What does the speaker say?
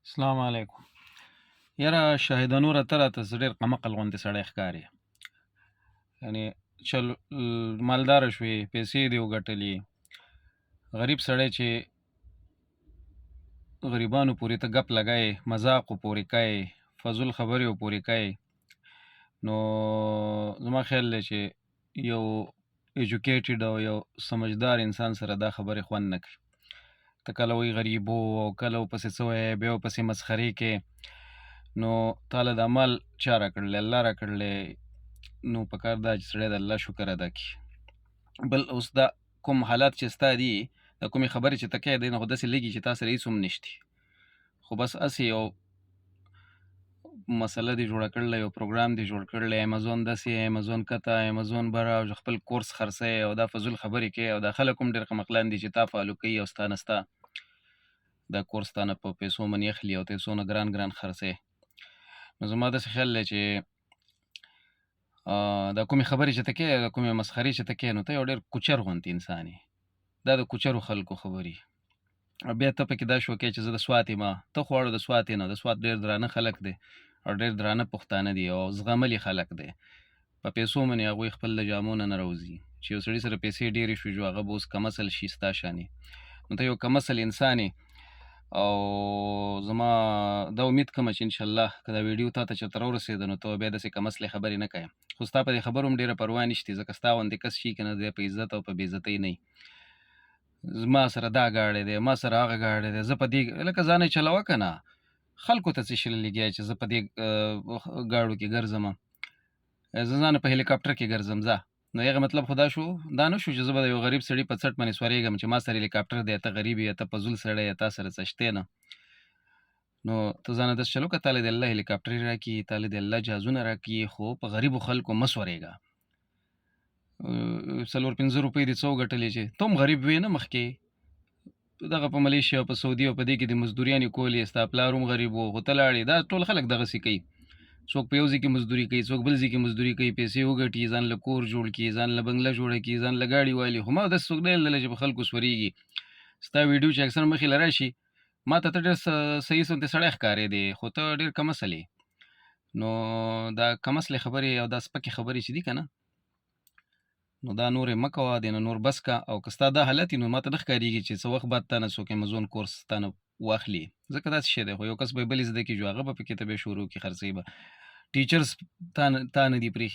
السلام علیکم. یاره شاهدانو راته راته ډېر قمقل غوندې سړی ښکاري. یعنې چل مالداره شوې، پیسې دې وګټلې، غریب سړی چې غریبانو پورې ته ګپ لګوې، مذاق ورپورې کوې، فضول خبرې ورپورې کوې، نو زما خیال دی چې یو ایجوکیټډ او یو سمجدار انسان سره دا خبرې خوند نه کوي. ته کله وایي غریب و او کله ورپسې څه وایې، بیا ورپسې مسخرې کوې. نو تاله دا مال چا راکړلی؟ الله راکړلی. نو پکار دا چې سړی د الله شکر ادا کړي. بل اوس دا کوم حالات چې ستا دي، د کومې خبرې چې ته کوې دی نه خو داسې لګي چې تا سره هېڅ هم نشتي، خو بس هسې یو مسله دې جوړه کړلی، یو پروګرام دې جوړ کړلی، امیزون داسې، امیزون کته، امیزون بره، او خپل کورس خرڅوې او دا فضول خبرې کوې، او دا خلک هم ډېر قمقلان دي چې تا فالو کوي او ستا نه ستا دا کورس تا نه په پیسو منې اخلي او ته یې څونه ګران ګران خرڅوې. نو زما داسې خیال دی چې دا کومې خبرې چې ته کوې، دا کومې مسخرې چې ته کوې، نو ته یو ډېر کوچر غوندې انسان یې. دا د کوچرو خلکو خبرې. او بیا ته پکې دا شو کوې چې زه د سوات یم. ته خو اړو د سوات یې نه، د سوات ډېر درانه خلک دی او ډېر درانه پښتانه دي او زغملي خلک دی. په پیسو منې هغوی خپل د جامو نه نه راوځي. چې یو سړي سره پیسې ډېرې شوي جو هغه به اوس کم اصل شي ستا شانې. نو ته یو کم اصل انسان یې. او زما دا امید کومه چې انشاءالله که دا ویډیو تا ته چېرته راورسېده نو ته بیا داسې کم اصلې خبرې نه کوې. خو ستا په دې خبرو هم ډېره پروا نشتې، ځکه ستا غوندې کس شي که نه دی په عزت او په بې عزتۍ نه وي. ما سره دا ګاډی دی، ما سره هغه ګاډی دی، زه په دې لکه ځان یې چلوه که نه، خلکو ته څه شي لګیا چې زه په دې ګاډو کې ګرځم، زه ځان په هلیکاپټر کې ګرځم ځه. نو هغه مطلب خو دا شو، دا نه شو چې زه به د یو غریب سړي په څټ باندې سورېږم چې ما سره هلیکاپټر دی، ته غریب یې، ته فضول سړی یې، تا سره څه شتی نه. نو ته ځانه داسې چلو که تاله دې الله هلیکاپټر راکړي، تاله دې الله جهازونه راکړي، خو په غریبو خلکو مه سورېږه. 4-5 روپۍ دې څه وګټلې چې ته هم غریب وې نه مخکې؟ دغه په ملیشیا او په سعودي او په دې کې د مزدوریانې کولې، ستا پلار هم غریب و خو ته لاړې. دا ټول خلک دغسې کوي، څوک په یو ځای کې مزدوري کوي، څوک بل ځای کې مزدوري کوي، پیسې وګټي، ځان له کور جوړ کړي، ځان له بنګله جوړه کړي، ځان له ګاډي والي. خو ما داسې څوک نه لیدلی چې په خلکو سورېږي. ستا ویډیو چې اکثر مخې له راشي، ما ته ته ډېر صحیح صنتې سړی ښکارېدې، خو ته ډېر کم اصل یې. نو دا کم اصلې خبرې او دا سپکې خبرې چې دي که نه، نو دا نورې مه کوه، دې نه نور بس که. او که ستا دا حالت وي نو ما ته نه ښکارېږي چې څه وخت بعد تا نه څوک امیزون کورس تا نه واخلي، ځکه داسې شی دی. خو یو کس به یې بلې زده کړي جو هغه به پکې ته بیا شروع کړي خرڅوي به. ټیچرز تا نه دي پرېښي.